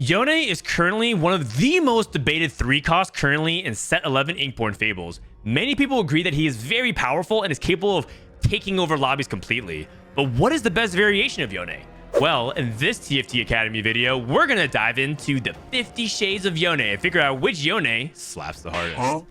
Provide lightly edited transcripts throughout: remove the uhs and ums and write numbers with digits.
Yone is currently one of the most debated 3 costs currently in Set 11 Inkborn Fables. Many people agree that he is very powerful and is capable of taking over lobbies completely. But what is the best variation of Yone? Well, in this TFT Academy video, we're going to dive into the 50 Shades of Yone and figure out which Yone slaps the hardest.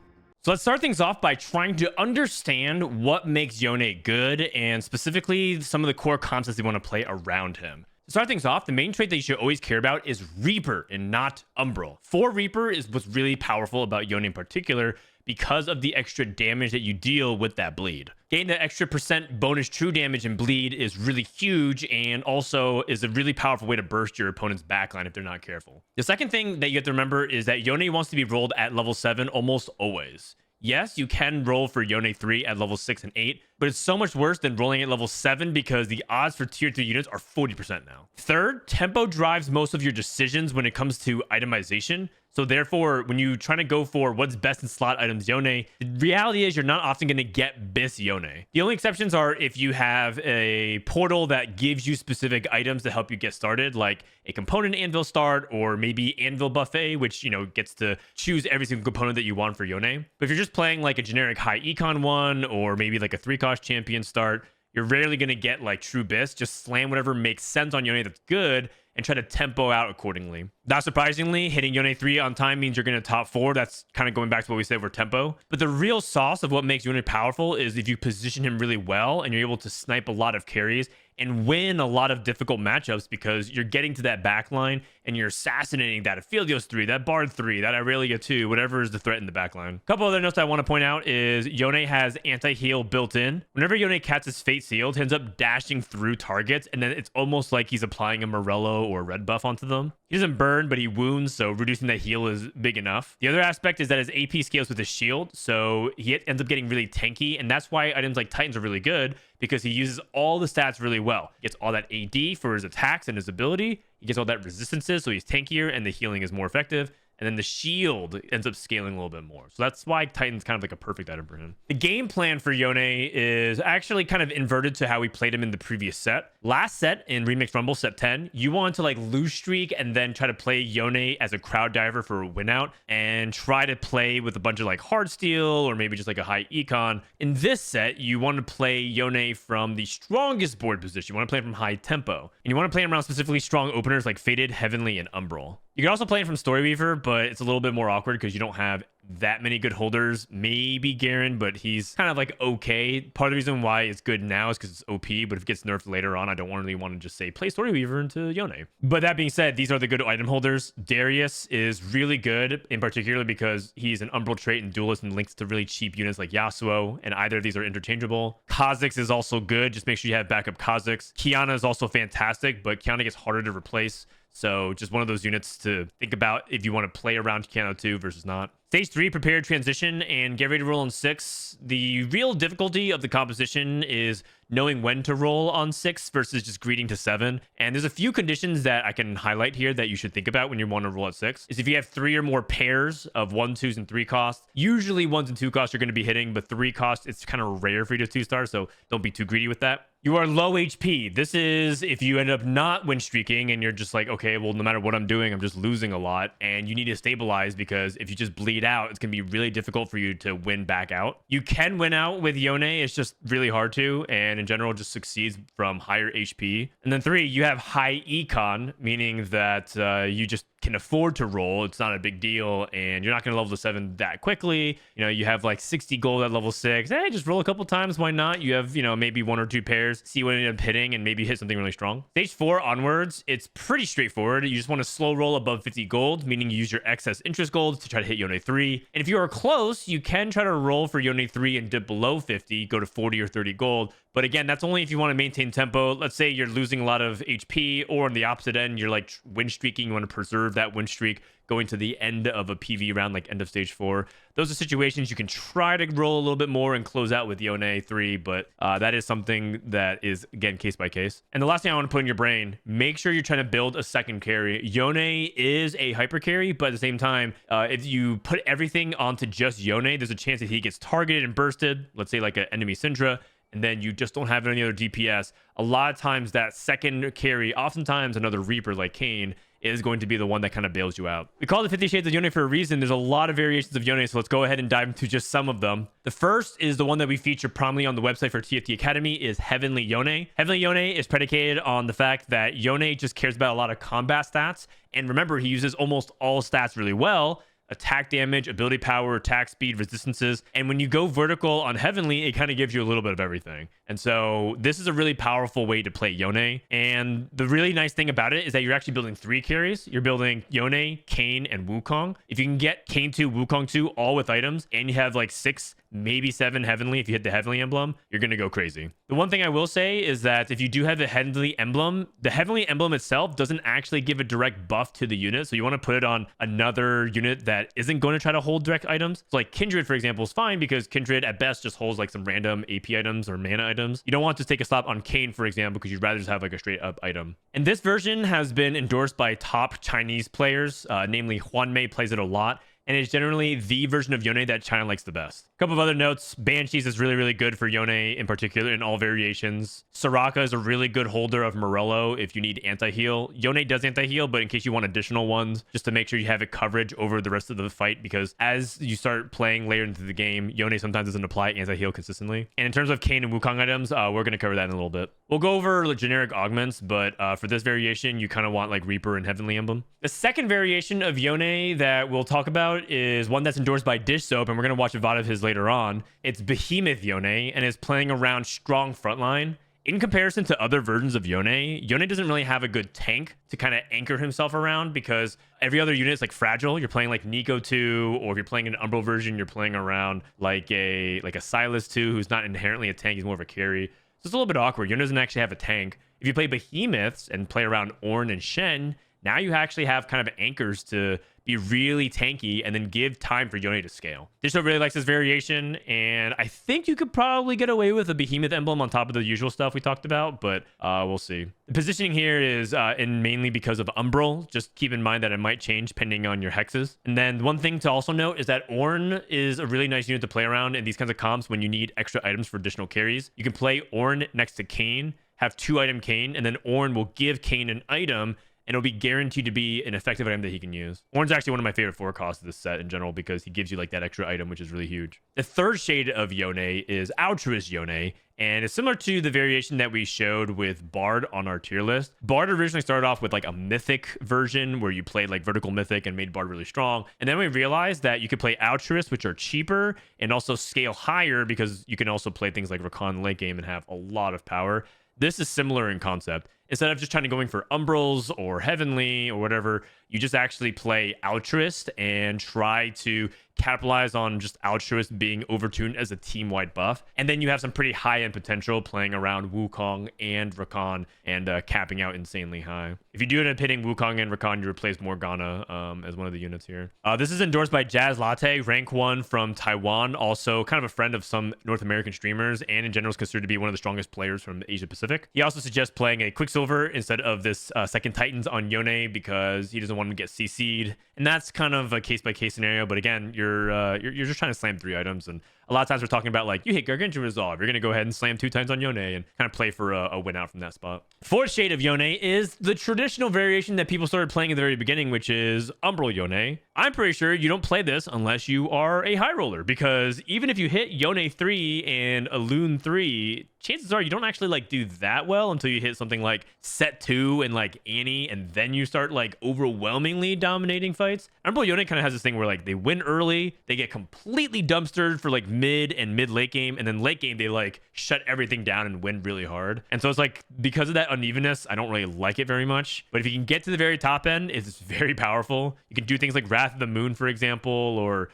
So let's start things off by trying to understand what makes Yone good and specifically some of the core concepts you want to play around him. To start things off, the main trait that you should always care about is Reaper and not Umbral. 4 Reaper is what's really powerful about Yone in particular because of the extra damage that you deal with that bleed. Getting the extra % bonus true damage and bleed is really huge and also is a really powerful way to burst your opponent's backline if they're not careful. The second thing that you have to remember is that Yone wants to be rolled at level 7 almost always. Yes, you can roll for Yone 3 at level 6 and 8, but it's so much worse than rolling at level 7 because the odds for tier 3 units are 40% now. Third, tempo drives most of your decisions when it comes to itemization. So therefore, when you try to go for what's best in slot items Yone, the reality is you're not often going to get Bis Yone. The only exceptions are if you have a portal that gives you specific items to help you get started, like a component anvil start or maybe anvil buffet, which, you know, gets to choose every single component that you want for Yone. But if you're just playing like a generic high econ one or maybe like a 3-cost champion start, you're rarely going to get like true Bis. Just slam whatever makes sense on Yone that's good and try to tempo out accordingly. Not surprisingly, hitting Yone 3 on time means you're going to top 4. That's kind of going back to what we said for tempo. But the real sauce of what makes Yone powerful is if you position him really well and you're able to snipe a lot of carries and win a lot of difficult matchups because you're getting to that backline and you're assassinating that Aphelios 3, that Bard 3, that Irelia 2, whatever is the threat in the backline. A couple other notes I want to point out is Yone has anti-heal built in. Whenever Yone casts Fate Sealed, he ends up dashing through targets and then it's almost like he's applying a Morello or red buff onto them. He doesn't burn, but he wounds, so reducing that heal is big enough. The other aspect is that his AP scales with his shield, so he ends up getting really tanky, and that's why items like Titans are really good, because he uses all the stats really well. He gets all that AD for his attacks and his ability, he gets all that resistances, so he's tankier, and the healing is more effective. And then the shield ends up scaling a little bit more. So that's why Titan's kind of like a perfect item for him. The game plan for Yone is actually kind of inverted to how we played him in the previous set. Last set in Remixed Rumble, set 10, you want to like lose streak and then try to play Yone as a crowd diver for a win out and try to play with a bunch of like hard steel or maybe just like a high econ. In this set, you want to play Yone from the strongest board position. You want to play him from high tempo. And you want to play him around specifically strong openers like Fated, Heavenly, and Umbral. You can also play him from Storyweaver, but it's a little bit more awkward because you don't have that many good holders. Maybe Garen, but he's kind of like okay. Part of the reason why it's good now is because it's OP, but if it gets nerfed later on, I don't really want to just say play Storyweaver into Yone. But that being said, these are the good item holders. Darius is really good, in particular because he's an Umbral trait and duelist and links to really cheap units like Yasuo, and either of these are interchangeable. Kha'Zix is also good. Just make sure you have backup Kha'Zix. Kiana is also fantastic, but Kiana gets harder to replace. So just one of those units to think about if you want to play around Kiana 2 versus not. Stage 3, prepare transition and get ready to roll on 6. The real difficulty of the composition is knowing when to roll on 6 versus just greeting to 7. And there's a few conditions that I can highlight here that you should think about when you want to roll at 6. Is if you have 3 or more pairs of 1, 2s, and 3 costs. Usually 1s and 2 costs you're going to be hitting, but 3 costs, it's kind of rare for you to 2-star, so don't be too greedy with that. You are low HP. This is if you end up not win streaking and you're just like, okay, well, no matter what I'm doing, I'm just losing a lot. And you need to stabilize because if you just bleed out, it's going to be really difficult for you to win back out. You can win out with Yone. It's just really hard to. And in general, just succeeds from higher HP. And then 3, you have high econ, meaning that you just can afford to roll. It's not a big deal. And you're not going to level to 7 that quickly. You know, you have like 60 gold at level 6. Hey, just roll a couple times. Why not? You have, you know, maybe 1 or 2 pairs. See what you end up hitting and maybe hit something really strong. Stage 4 onwards, it's pretty straightforward. You just want to slow roll above 50 gold, meaning you use your excess interest gold to try to hit Yone 3. And if you are close, you can try to roll for Yone 3 and dip below 50, go to 40 or 30 gold. But again, that's only if you want to maintain tempo. Let's say you're losing a lot of HP, or on the opposite end, you're like win streaking. You want to preserve that win streak going to the end of a PV round, like end of stage 4. Those are situations you can try to roll a little bit more and close out with Yone 3, but that is something that is, again, case by case. And the last thing I want to put in your brain, make sure you're trying to build a second carry. Yone is a hyper carry, but at the same time, if you put everything onto just Yone, there's a chance that he gets targeted and bursted, let's say like an enemy Syndra, and then you just don't have any other DPS. A lot of times that second carry, oftentimes another Reaper like Kayn, is going to be the one that kind of bails you out. We call it 50 Shades of Yone for a reason. There's a lot of variations of Yone, so let's go ahead and dive into just some of them. The first is the one that we feature prominently on the website for TFT Academy is Heavenly Yone. Heavenly Yone is predicated on the fact that Yone just cares about a lot of combat stats. And remember, he uses almost all stats really well. Attack damage, ability power, attack speed, resistances. And when you go vertical on Heavenly, it kind of gives you a little bit of everything. And so this is a really powerful way to play Yone. And the really nice thing about it is that you're actually building 3 carries. You're building Yone, Kayn, and Wukong. If you can get Kayn 2, Wukong 2, all with items, and you have like 6, maybe 7 Heavenly, if you hit the Heavenly emblem, you're going to go crazy. The one thing I will say is that if you do have the Heavenly emblem, the Heavenly emblem itself doesn't actually give a direct buff to the unit. So you want to put it on another unit that isn't going to try to hold direct items. So like Kindred, for example, is fine because Kindred at best just holds like some random AP items or mana items. You don't want to take a slap on Kayn, for example, because you'd rather just have like a straight up item. And this version has been endorsed by top Chinese players, namely Huan Mei plays it a lot. And it's generally the version of Yone that China likes the best. A couple of other notes. Banshees is really, really good for Yone in particular in all variations. Soraka is a really good holder of Morello if you need anti-heal. Yone does anti-heal, but in case you want additional ones, just to make sure you have it coverage over the rest of the fight, because as you start playing later into the game, Yone sometimes doesn't apply anti-heal consistently. And in terms of Kayn and Wukong items, we're going to cover that in a little bit. We'll go over the generic augments, but for this variation, you kind of want like Reaper and Heavenly Emblem. The second variation of Yone that we'll talk about is one that's endorsed by Dishsoap, and we're going to watch a VOD of his later on. It's Behemoth Yone, and is playing around strong frontline. In comparison to other versions of Yone, Yone doesn't really have a good tank to kind of anchor himself around, because every other unit is like fragile. You're playing like Nico 2, or if you're playing an Umbral version, you're playing around like a Silas 2, who's not inherently a tank, he's more of a carry. So it's a little bit awkward. Yone doesn't actually have a tank. If you play Behemoths and play around Ornn and Shen, now you actually have kind of anchors to be really tanky and then give time for Yone to scale. Dishsoap really likes this variation, and I think you could probably get away with a Behemoth emblem on top of the usual stuff we talked about, but we'll see. The positioning here is mainly because of Umbral. Just keep in mind that it might change depending on your hexes. And then one thing to also note is that Ornn is a really nice unit to play around in these kinds of comps when you need extra items for additional carries. You can play Ornn next to Kayn, have 2-item Kayn, and then Ornn will give Kayn an item, and it'll be guaranteed to be an effective item that he can use. Ornn's actually one of my favorite 4 costs of this set in general, because he gives you like that extra item, which is really huge. The third shade of Yone is Altruist Yone, and it's similar to the variation that we showed with Bard on our tier list. Bard originally started off with like a mythic version where you played like vertical mythic and made Bard really strong. And then we realized that you could play Altruist, which are cheaper and also scale higher, because you can also play things like Rakan late game and have a lot of power. This is similar in concept. Instead of just trying to going for Umbrals or Heavenly or whatever, you just actually play Altruist and try to capitalize on just Altruist being overtuned as a team-wide buff. And then you have some pretty high-end potential playing around Wukong and Rakan and capping out insanely high. If you do end up hitting Wukong and Rakan, you replace Morgana as one of the units here. This is endorsed by Jazz Latte, rank 1 from Taiwan, also kind of a friend of some North American streamers, and in general is considered to be one of the strongest players from Asia Pacific. He also suggests playing a Quicksilver instead of this second Titans on Yone, because he doesn't want to get CC'd, and that's kind of a case-by-case scenario. But again, you're just trying to slam 3 items, and a lot of times we're talking about like you hit Gargantuan Resolve, you're gonna go ahead and slam 2 times on Yone and kind of play for a win out from that spot. Fourth shade of Yone is the traditional variation that people started playing at the very beginning, which is Umbral Yone. I'm pretty sure you don't play this unless you are a high roller, because even if you hit Yone 3 and a Loon 3, chances are you don't actually like do that well until you hit something like Set 2 and like Annie, and then you start like overwhelmingly dominating fights. Umbral Yone kind of has this thing where like they win early, they get completely dumpstered for like mid and mid late game, and then late game they like shut everything down and win really hard. And so it's like, because of that unevenness, I don't really like it very much. But if you can get to the very top end, it's very powerful. You can do things like Wrath of the Moon, for example, or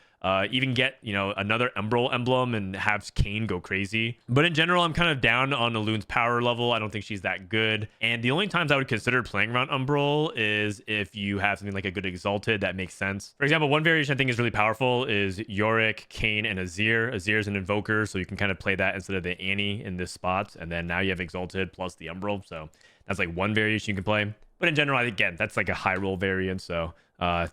even get, you know, another Umbral emblem and have Kayn go crazy. But in general, I'm kind of down on Alun's power level. I don't think she's that good. And the only times I would consider playing around Umbral is if you have something like a good Exalted that makes sense. For example, one variation I think is really powerful is Yorick, Kayn, and Azir. Azir is an Invoker, so you can kind of play that instead of the Annie in this spot. And then now you have Exalted plus the Umbral. So that's like one variation you can play. But in general, again, that's like a high roll variant. So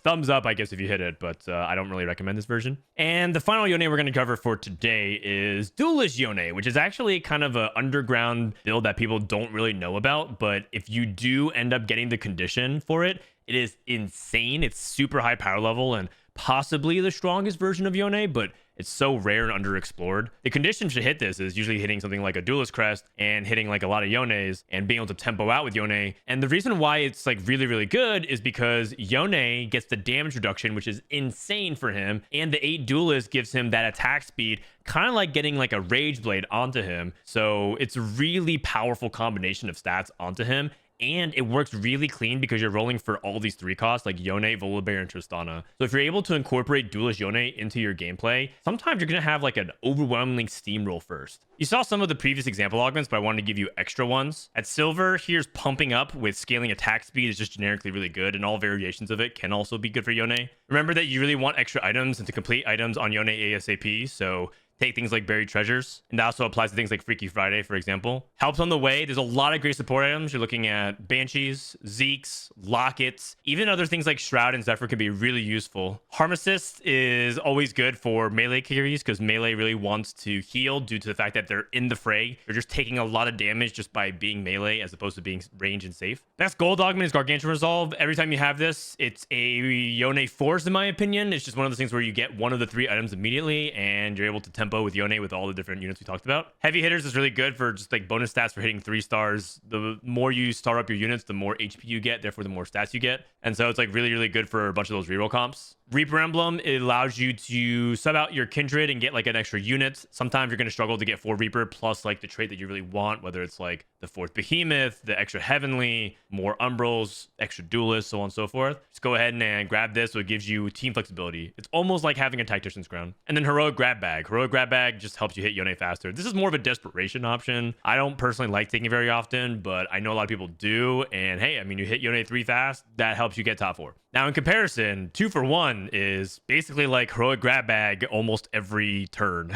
thumbs up, I guess, if you hit it, but I don't really recommend this version. And the final Yone we're going to cover for today is Duelist Yone, which is actually kind of an underground build that people don't really know about. But if you do end up getting the condition for it, It is insane. It's super high power level and possibly the strongest version of Yone, but it's so rare and underexplored. The condition to hit this is usually hitting something like a Duelist Crest and hitting like a lot of Yones and being able to tempo out with Yone. And the reason why it's like really, really good is because Yone gets the damage reduction, which is insane for him. And the 8 Duelist gives him that attack speed, kind of like getting like a Rage Blade onto him. So it's a really powerful combination of stats onto him. And it works really clean because you're rolling for all these 3 costs like Yone, Volibear, and Tristana. So if you're able to incorporate Duelist Yone into your gameplay, sometimes you're going to have like an overwhelming steamroll first. You saw some of the previous example augments, but I wanted to give you extra ones. At Silver, here's pumping up with scaling attack speed is just generically really good, and all variations of it can also be good for Yone. Remember that you really want extra items and to complete items on Yone ASAP, so take things like buried treasures, and that also applies to things like Freaky Friday, for example. Helps on the way. There's a lot of great support items. You're looking at Banshees, Zeeks, Lockets, even other things like Shroud and Zephyr can be really useful. Harm Assist is always good for melee carries because melee really wants to heal due to the fact that they're in the fray. You're just taking a lot of damage just by being melee as opposed to being range and safe. Best gold augment is Gargantuan Resolve. Every time you have this, it's a Yone force in my opinion. It's just one of those things where you get one of the 3 items immediately and you're able to tempo with Yone with all the different units we talked about. Heavy Hitters is really good for just like bonus stats for hitting 3 stars. The more you star up your units, the more HP you get, therefore the more stats you get. And so it's like really, really good for a bunch of those reroll comps. Reaper Emblem, it allows you to sub out your Kindred and get like an extra unit. Sometimes you're going to struggle to get 4 Reaper plus like the trait that you really want, whether it's like the 4th Behemoth, the extra Heavenly, more Umbrals, extra Duelists, so on and so forth. Just go ahead and grab this, so it gives you team flexibility. It's almost like having a Tactician's Crown. And then Heroic Grab Bag. Heroic Grab Bag just helps you hit Yone faster. This is more of a desperation option. I don't personally like taking it very often, but I know a lot of people do. And hey, I mean, you hit Yone 3 fast, that helps you get top 4. Now, in comparison, 2 for 1 is basically like Heroic Grab Bag almost every turn.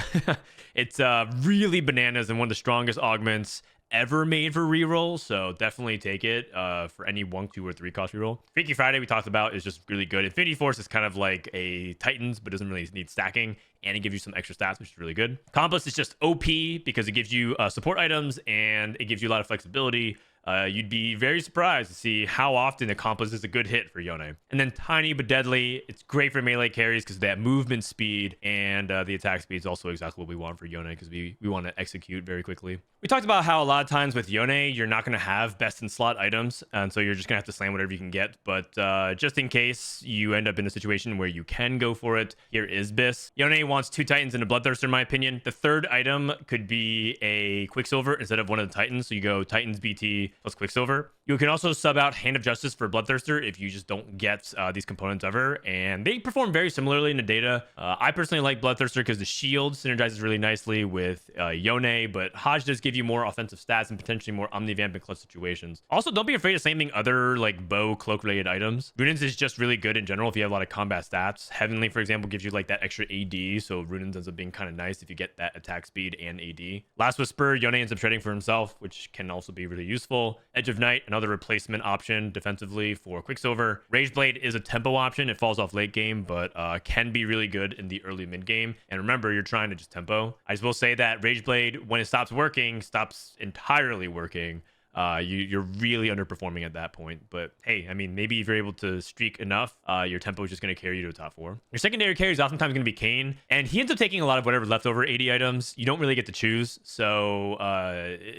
It's really bananas and one of the strongest augments ever made for reroll, so definitely take it for any 1, 2, or 3 cost reroll. Freaky Friday we talked about is just really good. Infinity Force is kind of like a Titans, but doesn't really need stacking, and it gives you some extra stats, which is really good. Compass is just OP because it gives you support items and it gives you a lot of flexibility. You'd be very surprised to see how often the Compass is a good hit for Yone. And then Tiny but Deadly, it's great for melee carries because that movement speed and the attack speed is also exactly what we want for Yone because we want to execute very quickly. We talked about how a lot of times with Yone, you're not going to have best in slot items, and so you're just going to have to slam whatever you can get. But just in case you end up in a situation where you can go for it, here is Biss. Yone wants 2 Titans and a Bloodthirster, in my opinion. The 3rd item could be a Quicksilver instead of one of the Titans, so you go Titans BT plus Quicksilver. You can also sub out Hand of Justice for Bloodthirster if you just don't get these components ever, and they perform very similarly in the data. I personally like Bloodthirster because the shield synergizes really nicely with Yone, but Hodge does give you more offensive stats and potentially more Omnivamp and clutch situations. Also, don't be afraid of slamming other like bow cloak related items. Runins is just really good in general if you have a lot of combat stats. Heavenly, for example, gives you like that extra AD, so Runins ends up being kind of nice if you get that attack speed and AD. Last Whisper, Yone ends up shredding for himself, which can also be really useful. Edge of Night, another replacement option defensively for Quicksilver. Rage Blade is a tempo option. It falls off late game, but can be really good in the early mid game. And remember, you're trying to just tempo. I just will say that Rage Blade, when it stops working, stops entirely working. You're really underperforming at that point. But hey, I mean, maybe if you're able to streak enough, your tempo is just going to carry you to a top 4. Your secondary carry is oftentimes going to be Kayn, and he ends up taking a lot of whatever leftover 80 items. You don't really get to choose, so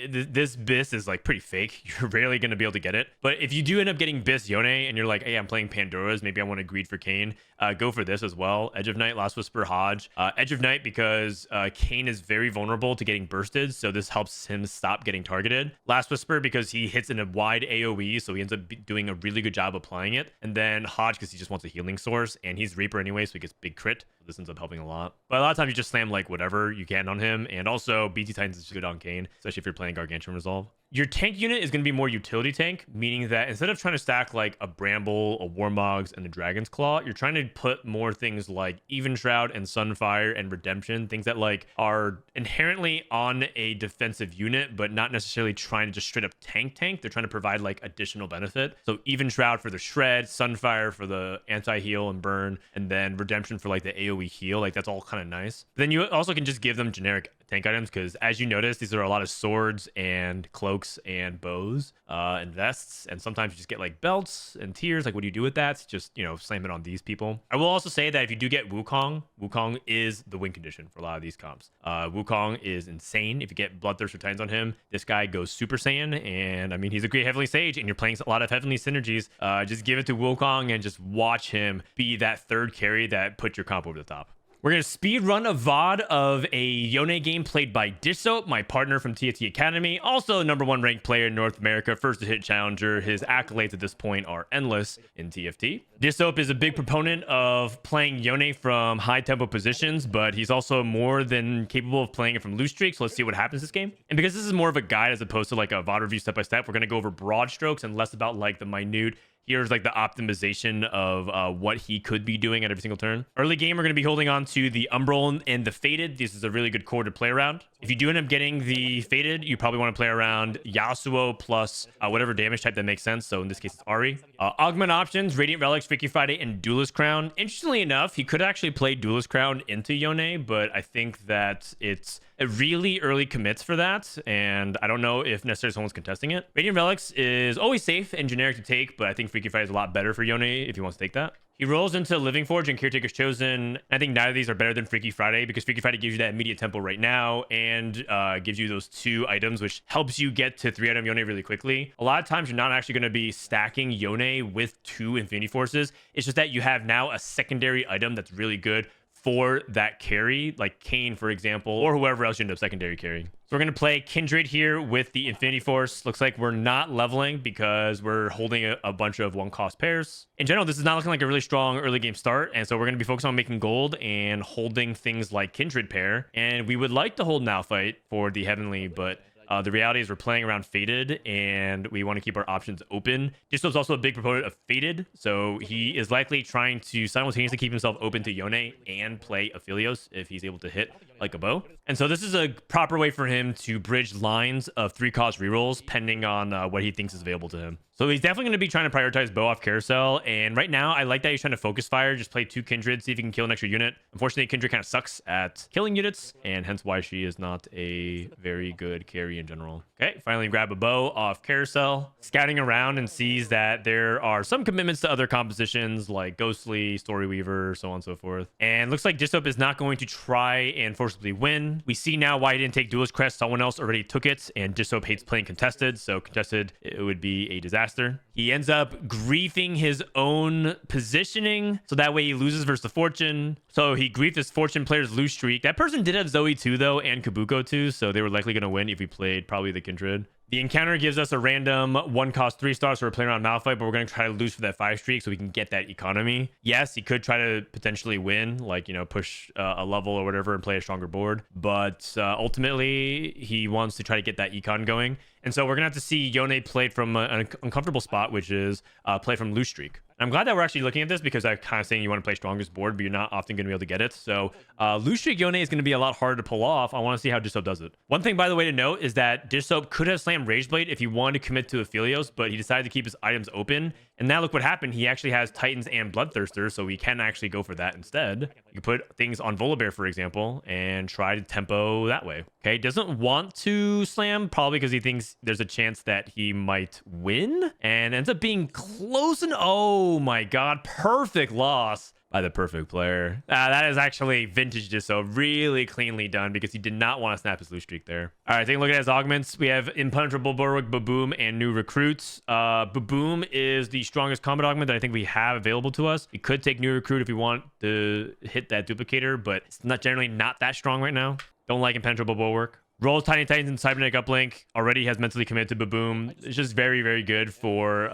this Biss is like pretty fake. You're rarely going to be able to get it. But if you do end up getting Biss Yone, and you're like, hey, I'm playing Pandora's, maybe I want to greed for Kayn, go for this as well. Edge of Night, Last Whisper, Hodge. Edge of Night because Kayn is very vulnerable to getting bursted, so this helps him stop getting targeted. Last Whisper because he hits in a wide AoE, so he ends up doing a really good job applying it. And then Hodge because he just wants a healing source, and he's Reaper anyway, so he gets big crit. So this ends up helping a lot. But a lot of times you just slam like whatever you can on him, and also BT Titans is good on Kayn, especially if you're playing Gargantuan Resolve. Your tank unit is going to be more utility tank, meaning that instead of trying to stack like a Bramble, a Warmogs, and a Dragon's Claw, you're trying to put more things like Even Shroud and Sunfire and Redemption, things that like are inherently on a defensive unit, but not necessarily trying to just straight up tank. They're trying to provide like additional benefit. So Even Shroud for the shred, Sunfire for the anti-heal and burn, and then Redemption for like the AoE heal. Like that's all kind of nice. Then you also can just give them generic tank items, because as you notice, these are a lot of swords and cloaks and bows and vests, and sometimes you just get like belts and tiers. Like, what do you do with that? Just, you know, slam it on these people. I will also say that if you do get Wukong is the win condition for a lot of these comps. Wukong is insane. If you get Bloodthirster Titans on him, this guy goes Super Saiyan, and I mean, he's a great Heavenly Sage, and you're playing a lot of Heavenly synergies. Just give it to Wukong and just watch him be that third carry that puts your comp over the top. We're going to speed run a VOD of a Yone game played by Dishsoap, my partner from TFT Academy, also #1 ranked player in North America, first to hit challenger. His accolades at this point are endless in TFT. Dishsoap is a big proponent of playing Yone from high tempo positions, but he's also more than capable of playing it from loose streaks. So let's see what happens this game. And because this is more of a guide as opposed to like a VOD review step by step, we're going to go over broad strokes and less about like the minute. Here's like the optimization of what he could be doing at every single turn. Early game, we're going to be holding on to the Umbral and the Fated. This is a really good core to play around. If you do end up getting the Fated, you probably want to play around Yasuo plus whatever damage type that makes sense. So in this case, it's Ari. Augment options, Radiant Relics, Freaky Friday, and Duelist Crown. Interestingly enough, he could actually play Duelist Crown into Yone, but I think that it's a really early commits for that, and I don't know if necessarily someone's contesting it. Radiant Relics is always safe and generic to take, but I think Freaky Friday is a lot better for Yone if he wants to take that. He rolls into Living Forge and Caretaker's Chosen. I think neither of these are better than Freaky Friday, because Freaky Friday gives you that immediate tempo right now and gives you those 2 items, which helps you get to 3-item Yone really quickly. A lot of times you're not actually going to be stacking Yone with 2 Infinity Forces. It's just that you have now a secondary item that's really good for that carry, like Kane, for example, or whoever else you end up secondary carrying. So we're going to play Kindred here with the Infinity Force. Looks like we're not leveling because we're holding a bunch of 1-cost pairs. In general, this is not looking like a really strong early game start, and so we're going to be focused on making gold and holding things like Kindred pair. And we would like to hold Malphite for the Heavenly, but the reality is we're playing around Fated, and we want to keep our options open. Dishsoap's also a big proponent of Fated, so he is likely trying to simultaneously keep himself open to Yone and play Aphelios if he's able to hit like a bow. And so this is a proper way for him to bridge lines of 3-cost rerolls pending on what he thinks is available to him. So he's definitely going to be trying to prioritize bow off carousel. And right now, I like that he's trying to focus fire. Just play 2 Kindred, see if he can kill an extra unit. Unfortunately, Kindred kind of sucks at killing units, and hence why she is not a very good carry in general. Okay, finally grab a bow off carousel. Scouting around and sees that there are some commitments to other compositions like Ghostly, Storyweaver, so on and so forth. And looks like Dishsoap is not going to try and forcibly win. We see now why he didn't take Duelist Crest. Someone else already took it, and Dishsoap hates playing contested, so contested, it would be a disaster. He ends up griefing his own positioning, so that way he loses versus the Fortune. So he griefed his Fortune player's lose streak. That person did have Zoe too, though, and Kabuko too, so they were likely going to win if he played probably the Kindred. The encounter gives us a random 1-cost 3-star, so we're playing around Malphite, but we're going to try to lose for that 5 streak so we can get that economy. Yes, he could try to potentially win, like, you know, push a level or whatever and play a stronger board, but ultimately he wants to try to get that econ going. And so we're going to have to see Yone played from an uncomfortable spot, which is play from loose streak. I'm glad that we're actually looking at this, because I'm kind of saying you want to play strongest board, but you're not often going to be able to get it. So loose streak Yone is going to be a lot harder to pull off. I want to see how Dishsoap does it. One thing, by the way, to note is that Dishsoap could have slammed Rageblade if he wanted to commit to Aphelios, but he decided to keep his items open. And now look what happened. He actually has Titans and Bloodthirster, so we can actually go for that instead. You can put things on Volibear, for example, and try to tempo that way. Okay, doesn't want to slam, probably because he thinks there's a chance that he might win, and ends up being close. And oh my god, perfect loss by the perfect player. That is actually vintage Dishsoap, really cleanly done, because he did not want to snap his loose streak there. All right, take a look at his augments. We have Impenetrable Bulwark, Baboom, and new recruits. Baboom is the strongest combat augment that I think we have available to us. We could take new recruit if we want to hit that duplicator, but it's generally not that strong right now. Don't like Impenetrable Bulwark. Rolls Tiny Titans and Cybernetic Uplink. Already has mentally committed to Baboom. It's just very, very good for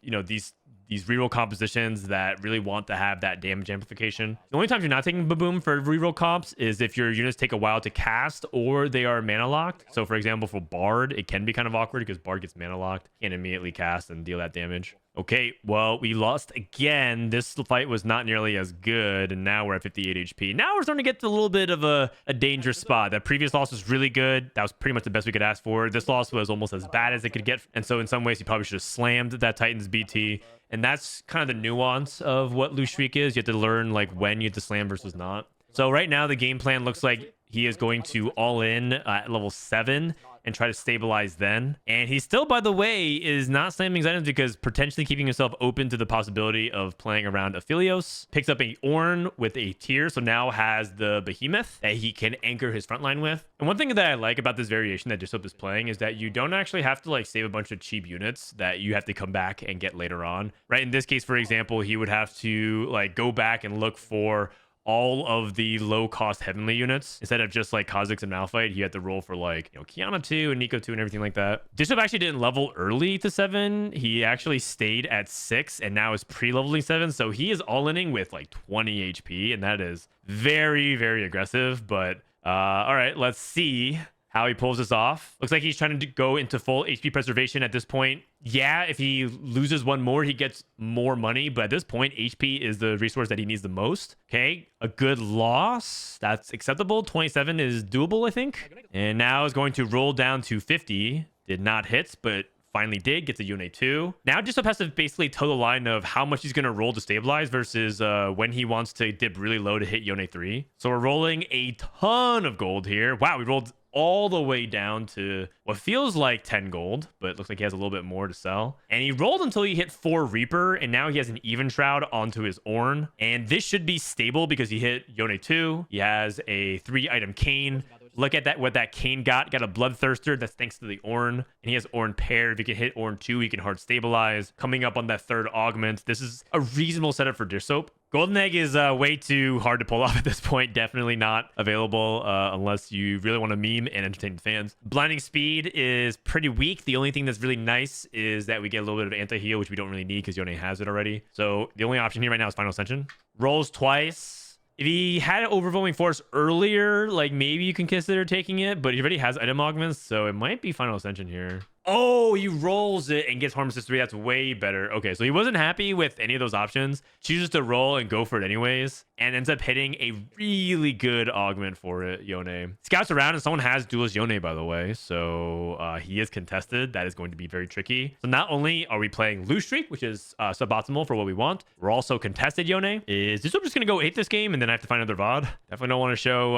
you know, these reroll compositions that really want to have that damage amplification. The only times you're not taking Baboom for reroll comps is if your units take a while to cast or they are mana locked. So for example, for Bard, it can be kind of awkward because Bard gets mana locked, can't immediately cast and deal that damage. Okay, well, we lost again. This fight was not nearly as good, and now we're at 58 HP. Now we're starting to get to a little bit of a dangerous spot. That previous loss was really good. That was pretty much the best we could ask for. This loss was almost as bad as it could get, and so in some ways, he probably should have slammed that Titans BT. And that's kind of the nuance of what loose streak is. You have to learn like when you have to slam versus not. So right now, the game plan looks like he is going to all in at level 7 and try to stabilize then. And he still, by the way, is not slamming his items because potentially keeping himself open to the possibility of playing around Aphelios. Picks up a Ornn with a tier, so now has the Behemoth that he can anchor his front line with. And one thing that I like about this variation that Dishsoap is playing is that you don't actually have to like save a bunch of cheap units that you have to come back and get later on, right? In this case, for example, he would have to like go back and look for all of the low-cost heavenly units instead of just like Kha'Zix and Malphite. He had to roll for like, you know, Kiana 2 and Nico 2 and everything like that. Dishsoap actually didn't level early to 7. He actually stayed at 6 and now is pre-leveling 7. So he is all-inning with like 20 HP, and that is very, very aggressive. But all right, let's see how he pulls this off. Looks like he's trying to go into full HP preservation at this point. Yeah, if he loses one more, he gets more money. But at this point, HP is the resource that he needs the most. Okay, a good loss. That's acceptable. 27 is doable, I think. And now is going to roll down to 50. Did not hit, but finally did. Gets a Yone 2. Now Dishsoap has to basically toe the line of how much he's going to roll to stabilize versus when he wants to dip really low to hit Yone 3. So we're rolling a ton of gold here. Wow, we rolled all the way down to what feels like 10 gold, but it looks like he has a little bit more to sell. And he rolled until he hit 4 Reaper, and now he has an Even Shroud onto his Ornn. And this should be stable because he hit Yone 2. He has a 3-item Cane. Look at that, what that Cane got. Got a Bloodthirster. That's thanks to the Ornn. And he has Ornn paired. If he can hit Ornn 2, he can hard stabilize. Coming up on that 3rd Augment. This is a reasonable setup for Dishsoap. Golden Egg is way too hard to pull off at this point. Definitely not available unless you really want to meme and entertain fans. Blinding Speed is pretty weak. The only thing that's really nice is that we get a little bit of anti-heal, which we don't really need because Yone has it already. So the only option here right now is Final Ascension. Rolls twice. If he had Overwhelming Force earlier, like maybe you can consider taking it, but he already has item augments, so it might be Final Ascension here. Oh, he rolls it and gets Harm Assist 3. That's way better. Okay, so he wasn't happy with any of those options. Chooses to roll and go for it anyways, and ends up hitting a really good augment for it, Yone. Scouts around, and someone has Duelist Yone, by the way, so he is contested. That is going to be very tricky. So not only are we playing Loose Streak, which is suboptimal for what we want, we're also contested Yone. Is Dishsoap just going to go 8th this game, and then I have to find another VOD? Definitely don't want to show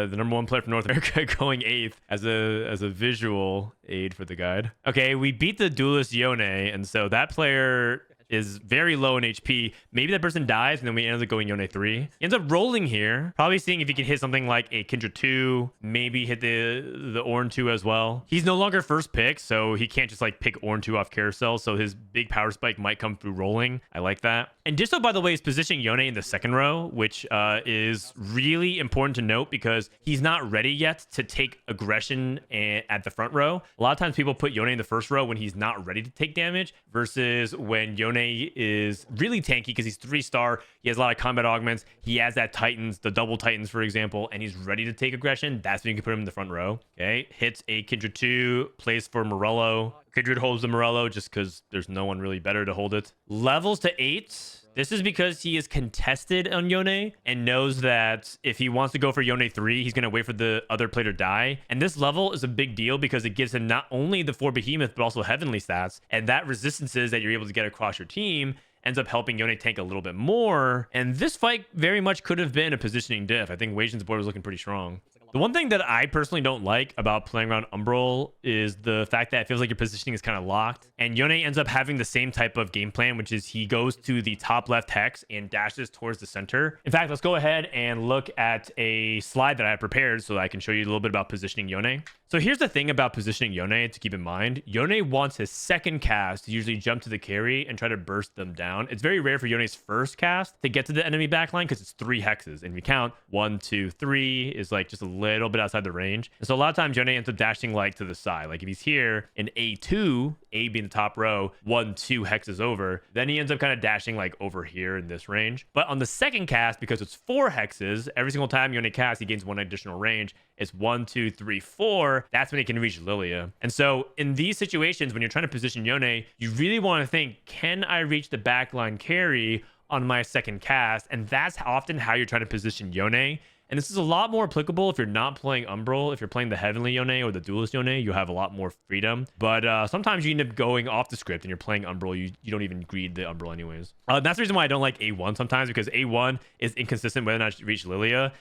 the #1 player from North America going 8th as a visual aid for the guide. Okay, we beat the Duelist Yone, and so that player is very low in HP. Maybe that person dies, and then we end up going Yone 3. He ends up rolling here, probably seeing if he can hit something like a Kindred 2, maybe hit the Ornn 2 as well. He's no longer first pick, so he can't just like pick Ornn 2 off Carousel, so his big power spike might come through rolling. I like that. And Dishsoap, by the way, is positioning Yone in the 2nd row, which is really important to note because he's not ready yet to take aggression at the front row. A lot of times people put Yone in the 1st row when he's not ready to take damage versus when Yone is really tanky because he's 3-star. He has a lot of combat augments. He has that Titans, the double Titans, for example, and he's ready to take aggression. That's when you can put him in the front row. Okay, hits a Kindred 2, plays for Morello. Kindred holds the Morello just because there's no one really better to hold it. Levels to 8. This is because he is contested on Yone and knows that if he wants to go for Yone 3, he's going to wait for the other player to die. And this level is a big deal because it gives him not only the 4 Behemoth, but also Heavenly stats. And that resistances that you're able to get across your team ends up helping Yone tank a little bit more. And this fight very much could have been a positioning diff. I think Wajan's board was looking pretty strong. The one thing that I personally don't like about playing around Umbral is the fact that it feels like your positioning is kind of locked. And Yone ends up having the same type of game plan, which is he goes to the top left hex and dashes towards the center. In fact, let's go ahead and look at a slide that I have prepared so that I can show you a little bit about positioning Yone. So here's the thing about positioning Yone to keep in mind. Yone wants his 2nd cast to usually jump to the carry and try to burst them down. It's very rare for Yone's 1st cast to get to the enemy backline because it's 3 hexes. And if you count 1, 2, 3 is like just a little bit outside the range. And so a lot of times Yone ends up dashing like to the side. Like if he's here in A2, A being the top row, 1, 2 hexes over, then he ends up kind of dashing like over here in this range. But on the 2nd cast, because it's 4 hexes, every single time Yone casts, he gains 1 additional range. It's 1, 2, 3, 4. That's when he can reach Lilia. And so in these situations, when you're trying to position Yone, you really want to think, can I reach the backline carry on my 2nd cast? And that's often how you're trying to position Yone. And this is a lot more applicable if you're not playing Umbral. If you're playing the Heavenly Yone or the Duelist Yone, you have a lot more freedom. But sometimes you end up going off the script and you're playing Umbral. You don't even greed the Umbral anyways. That's the reason why I don't like A1 sometimes, because A1 is inconsistent whether or not you reach Lilia.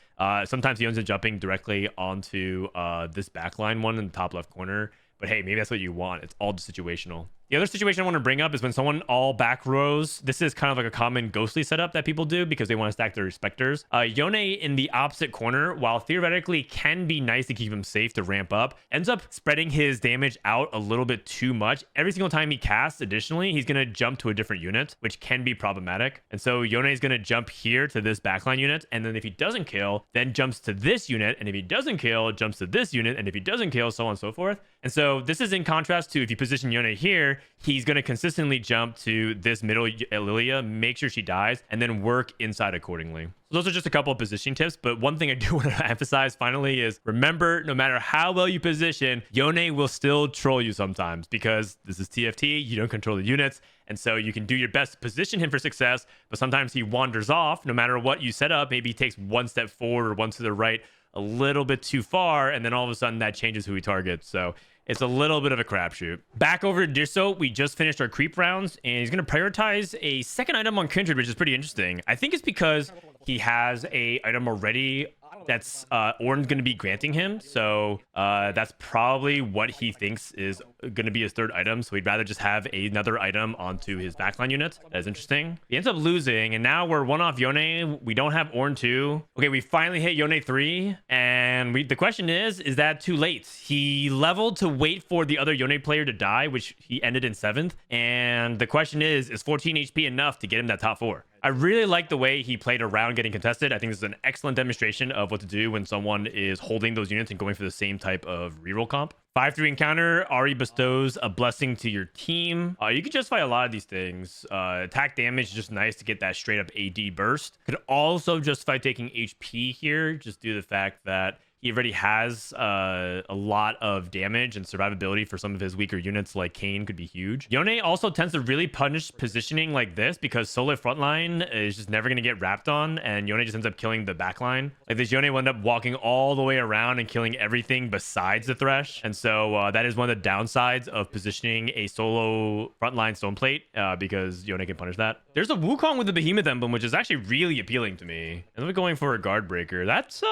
Sometimes he ends up jumping directly onto this backline one in the top left corner. But hey, maybe that's what you want. It's all just situational. The other situation I want to bring up is when someone all back rows. This is kind of like a common ghostly setup that people do because they want to stack their respectors. Yone in the opposite corner, while theoretically can be nice to keep him safe to ramp up, ends up spreading his damage out a little bit too much. Every single time he casts, additionally, he's going to jump to a different unit, which can be problematic. And so Yone is going to jump here to this backline unit. And then if he doesn't kill, then jumps to this unit. And if he doesn't kill, jumps to this unit. And if he doesn't kill, so on and so forth. And so this is in contrast to if you position Yone here, he's going to consistently jump to this middle Lilia, make sure she dies, and then work inside accordingly. So those are just a couple of positioning tips, but one thing I do want to emphasize finally is remember, no matter how well you position, Yone will still troll you sometimes because this is TFT, you don't control the units, and so you can do your best to position him for success, but sometimes he wanders off no matter what you set up. Maybe he takes one step forward or one to the right a little bit too far, and then all of a sudden that changes who he targets. So it's a little bit of a crapshoot. Back over to Dishsoap, we just finished our creep rounds, and he's going to prioritize a second item on Kindred, which is pretty interesting. I think it's because he has a item already that's Ornn's going to be granting him. So that's probably what he thinks is going to be his third item. So he'd rather just have another item onto his backline unit. That's interesting. He ends up losing, and now we're one off Yone. We don't have Ornn 2. Okay, we finally hit Yone 3, and the question is that too late? He leveled to wait for the other Yone player to die, which he ended in 7th. And the question is 14 HP enough to get him that top 4? I really like the way he played around getting contested. I think this is an excellent demonstration of what to do when someone is holding those units and going for the same type of reroll comp. 5-3 encounter, Ari bestows a blessing to your team. You can justify a lot of these things. Attack damage is just nice to get that straight up AD burst. Could also justify taking HP here, just due to the fact that he already has a lot of damage, and survivability for some of his weaker units like Kayn could be huge. Yone also tends to really punish positioning like this because solo frontline is just never going to get wrapped on, and Yone just ends up killing the backline. Like this, Yone will end up walking all the way around and killing everything besides the Thresh. And so that is one of the downsides of positioning a solo frontline stone plate because Yone can punish that. There's a Wukong with the Behemoth emblem, which is actually really appealing to me. And then we're going for a guard breaker. That's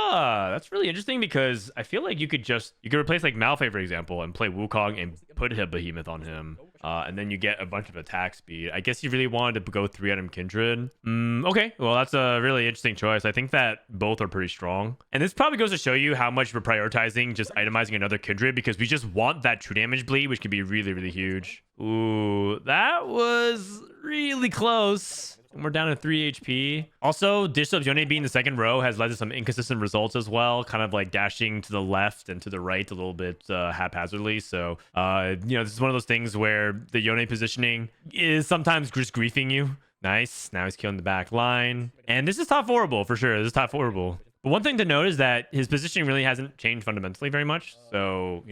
really interesting because I feel like you could replace like Malphite, for example, and play Wukong and put a Behemoth on him. And then you get a bunch of attack speed. I guess you really wanted to go 3-item Kindred. Okay, well, that's a really interesting choice. I think that both are pretty strong. And this probably goes to show you how much we're prioritizing just itemizing another Kindred because we just want that true damage bleed, which can be really, really huge. Ooh, that was really close. And we're down to 3 HP. Also, Dishsoap's Yone being the second row has led to some inconsistent results as well, kind of like dashing to the left and to the right a little bit haphazardly. So, this is one of those things where the Yone positioning is sometimes just griefing you. Nice. Now he's killing the back line. And this is top 4able for sure. This is top 4able. But one thing to note is that his positioning really hasn't changed fundamentally very much. So,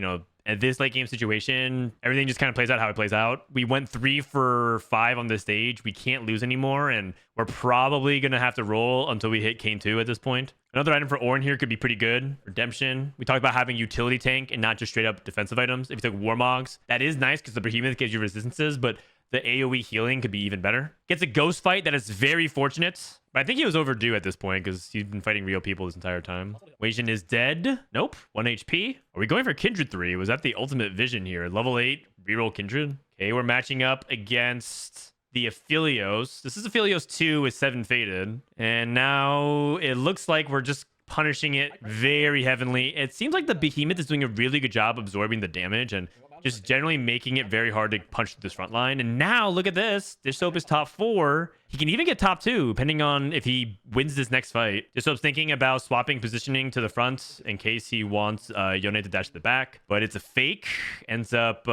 at this late game situation, everything just kind of plays out how it plays out. We went 3 for 5 on this stage. We can't lose anymore, and we're probably going to have to roll until we hit Kayn 2 at this point. Another item for Ornn here could be pretty good. Redemption. We talked about having utility tank and not just straight up defensive items. If you took Warmogs, that is nice because the Behemoth gives you resistances, but the AoE healing could be even better. Gets a ghost fight that is very fortunate. But I think he was overdue at this point because he's been fighting real people this entire time. Wajin is dead. Nope. 1 HP. Are we going for Kindred 3? Was that the ultimate vision here? Level 8, reroll Kindred. Okay, we're matching up against the Aphelios. This is Aphelios 2 with 7 faded. And now it looks like we're just punishing it very heavily. It seems like the Behemoth is doing a really good job absorbing the damage and just generally making it very hard to punch this front line. And now look at this. Dishsoap is top 4. He can even get top 2, depending on if he wins this next fight. Dishsoap's thinking about swapping positioning to the front in case he wants Yone to dash to the back. But it's a fake. Ends up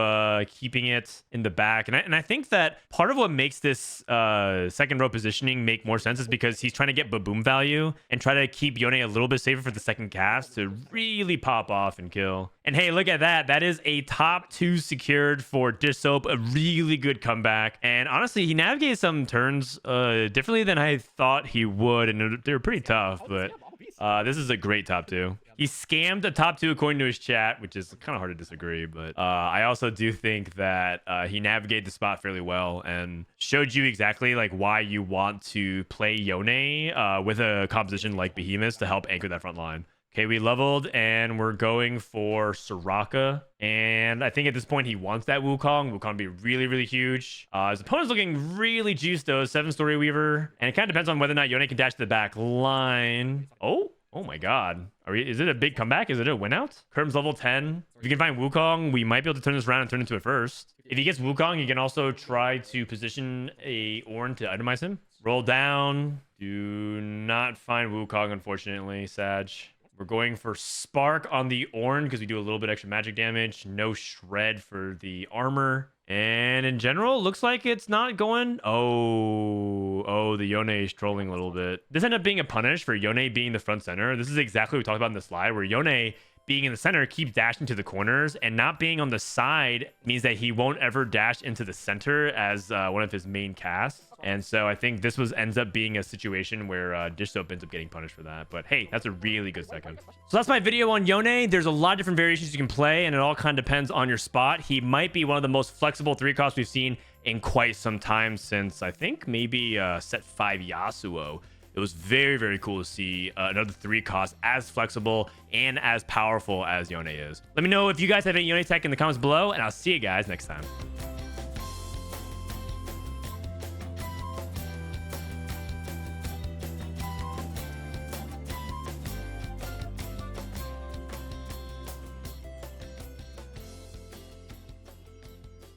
keeping it in the back. And I think that part of what makes this second row positioning make more sense is because he's trying to get Baboom value and try to keep Yone a little bit safer for the second cast to really pop off and kill. And hey, look at that. That is a top 2 secured for Dishsoap. A really good comeback. And honestly, he navigated some turns differently than I thought he would, and they were pretty tough, but This is a great top 2. He scammed a top 2 according to his chat, which is kind of hard to disagree. But I also do think that he navigated the spot fairly well and showed you exactly like why you want to play Yone with a composition like Behemoth to help anchor that front line. Okay, we leveled and we're going for Soraka. And I think at this point he wants that Wukong. Wukong be really, really huge. His opponent's looking really juiced though. 7-story Weaver. And it kind of depends on whether or not Yone can dash to the back line. Oh my god. Is it a big comeback? Is it a win out? Kerm's level 10. If you can find Wukong, we might be able to turn this around and turn into it first. If he gets Wukong, you can also try to position a Ornn to itemize him. Roll down. Do not find Wukong, unfortunately, Sag. We're going for Spark on the Ornn because we do a little bit extra magic damage. No Shred for the armor. And in general, looks like it's not going... Oh, the Yone is trolling a little bit. This ended up being a punish for Yone being the front center. This is exactly what we talked about in the slide, where Yone being in the center keeps dashing to the corners, and not being on the side means that he won't ever dash into the center as one of his main casts. And so I think this ends up being a situation where Dishsoap ends up getting punished for that. But hey, that's a really good second. So that's my video on Yone. There's a lot of different variations you can play, and it all kind of depends on your spot. He might be one of the most flexible 3-costs we've seen in quite some time, since I think maybe set 5 Yasuo. It was very, very cool to see another 3-cost as flexible and as powerful as Yone is. Let me know if you guys have any Yone tech in the comments below, and I'll see you guys next time.